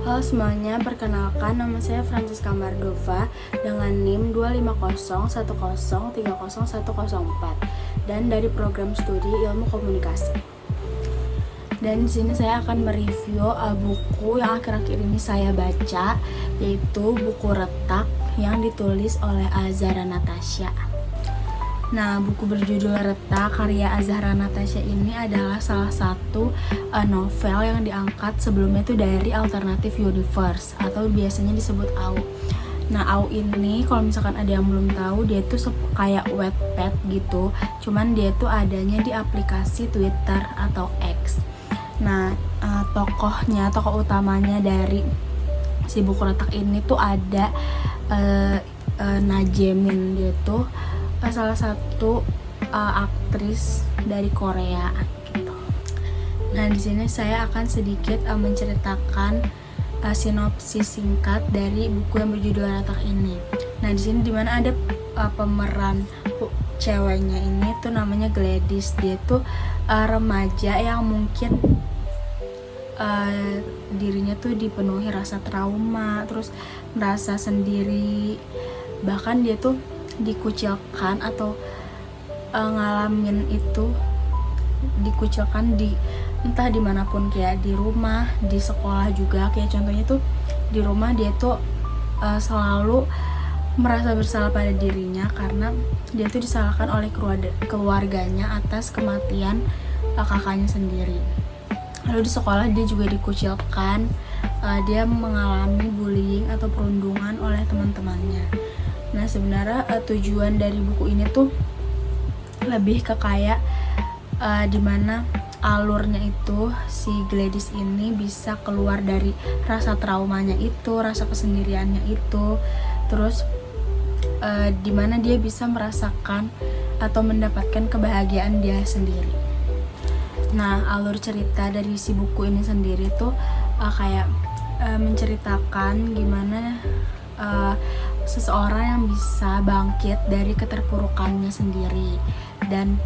Halo semuanya, perkenalkan nama saya Francisca Mardova dengan NIM 2501030300104 dan dari program studi Ilmu Komunikasi. Dan di sini saya akan mereview buku yang akhir-akhir ini saya baca, yaitu buku Retak yang ditulis oleh Azahra Natasha. Nah, buku berjudul Retak karya Azahra Natasha ini adalah salah satu novel yang diangkat sebelumnya itu dari Alternative Universe atau biasanya disebut AU. Nah, AU ini kalau misalkan ada yang belum tahu, dia tuh kayak Wattpad gitu, cuman dia tuh adanya di aplikasi Twitter atau X. Nah, tokoh utamanya dari si buku Retak ini tuh ada Najemin. Dia tuh salah satu aktris dari Korea gitu. Nah, di sini saya akan sedikit menceritakan sinopsis singkat dari buku yang berjudul Retak ini. Nah, di sini dimana ada pemeran ceweknya ini tuh namanya Gladys. Dia tuh remaja yang mungkin dirinya tuh dipenuhi rasa trauma, terus merasa sendiri, bahkan dia tuh dikucilkan atau ngalamin itu, dikucilkan di entah dimanapun, kayak di rumah, di sekolah juga. Kayak contohnya tuh di rumah dia tuh selalu merasa bersalah pada dirinya karena dia tuh disalahkan oleh keluarganya atas kematian kakaknya sendiri. Lalu di sekolah dia juga dikucilkan, dia mengalami bullying atau perundungan oleh teman-temannya. Nah, sebenarnya tujuan dari buku ini tuh lebih ke kayak dimana alurnya itu si Gladys ini bisa keluar dari rasa traumanya itu, rasa kesendiriannya itu, terus dimana dia bisa merasakan atau mendapatkan kebahagiaan dia sendiri. Nah, alur cerita dari si buku ini sendiri tuh kayak menceritakan gimana seseorang yang bisa bangkit dari keterpurukannya sendiri, dan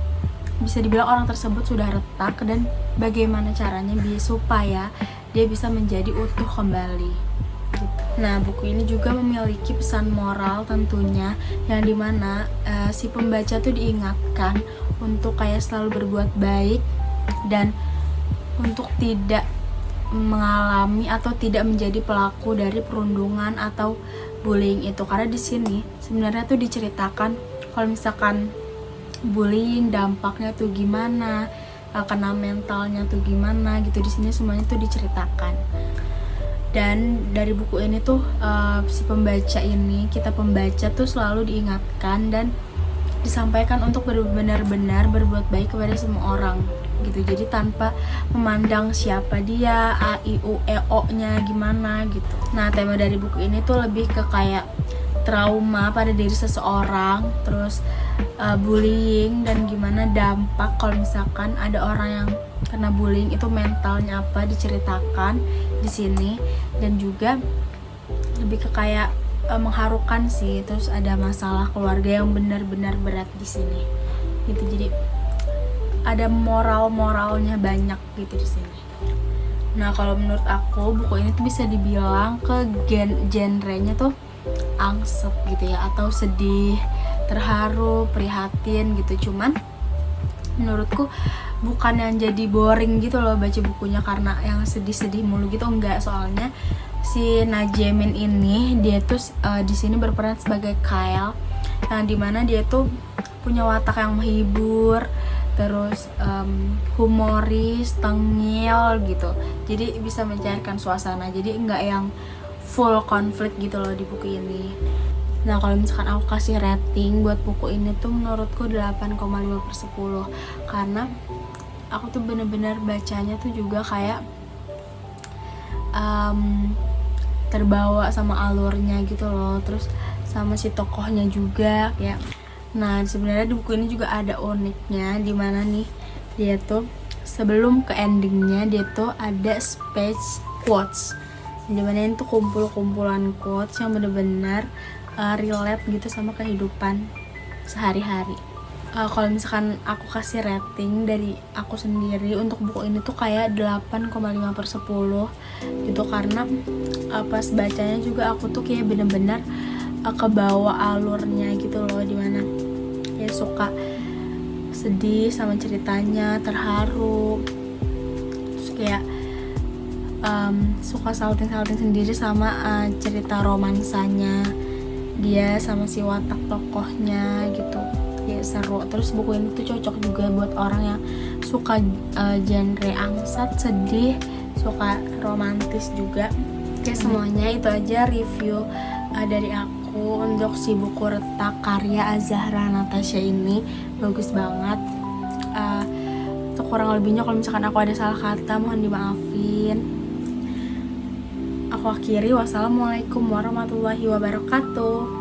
bisa dibilang orang tersebut sudah retak, dan bagaimana caranya supaya dia bisa menjadi utuh kembali gitu. Nah, buku ini juga memiliki pesan moral tentunya, yang dimana si pembaca tuh diingatkan untuk kayak selalu berbuat baik dan untuk tidak mengalami atau tidak menjadi pelaku dari perundungan atau bullying itu. Karena di sini sebenarnya tuh diceritakan kalau misalkan bullying dampaknya tuh gimana, kena mentalnya tuh gimana gitu. Di sini semuanya tuh diceritakan. Dan dari buku ini tuh si pembaca ini, kita pembaca tuh selalu diingatkan dan disampaikan untuk benar-benar berbuat baik kepada semua orang gitu. Jadi tanpa memandang siapa dia, a, i, u, e, o nya gimana gitu. Nah, tema dari buku ini tuh lebih ke kayak trauma pada diri seseorang, terus bullying, dan gimana dampak kalau misalkan ada orang yang kena bullying itu mentalnya apa diceritakan di sini. Dan juga lebih ke kayak mengharukan sih. Terus ada masalah keluarga yang benar-benar berat di sini gitu. Jadi ada moralnya banyak gitu di sini. Nah, kalau menurut aku buku ini tuh bisa dibilang ke genrenya tuh angsep gitu ya, atau sedih, terharu, prihatin gitu. Cuman menurutku bukan yang jadi boring gitu loh baca bukunya karena yang sedih-sedih mulu gitu, enggak. Soalnya si Najemin ini dia tuh di sini berperan sebagai Kyle, yang dimana dia tuh punya watak yang menghibur, terus humoris, tengil gitu. Jadi bisa mencairkan suasana. Jadi enggak yang full konflik gitu loh di buku ini. Nah, kalau misalkan aku kasih rating buat buku ini tuh menurutku 8,5/10, karena aku tuh bener-bener bacanya tuh juga kayak terbawa sama alurnya gitu loh, terus sama si tokohnya juga kayak. Nah, sebenarnya di buku ini juga ada uniknya, dimana nih dia tuh sebelum ke endingnya dia tuh ada speech quotes, dimana itu kumpulan quotes yang bener-bener relate gitu sama kehidupan sehari-hari. Kalau misalkan aku kasih rating dari aku sendiri untuk buku ini tuh kayak 8,5/10 gitu, karena pas bacanya juga aku tuh kayak bener-bener kebawa alurnya gitu loh, dimana kayak suka sedih sama ceritanya, terharu, terus kayak suka salting-salting sendiri sama cerita romansanya dia sama si watak tokohnya gitu, ya seru. Terus buku ini tuh cocok juga buat orang yang suka genre angsat, sedih, suka romantis juga. Oke, semuanya itu aja review dari aku untuk si buku Retak karya Azahra Natasha ini. Bagus banget. Untuk kurang lebihnya kalau misalkan aku ada salah kata mohon dimaafin. Aku akhiri, wassalamualaikum warahmatullahi wabarakatuh.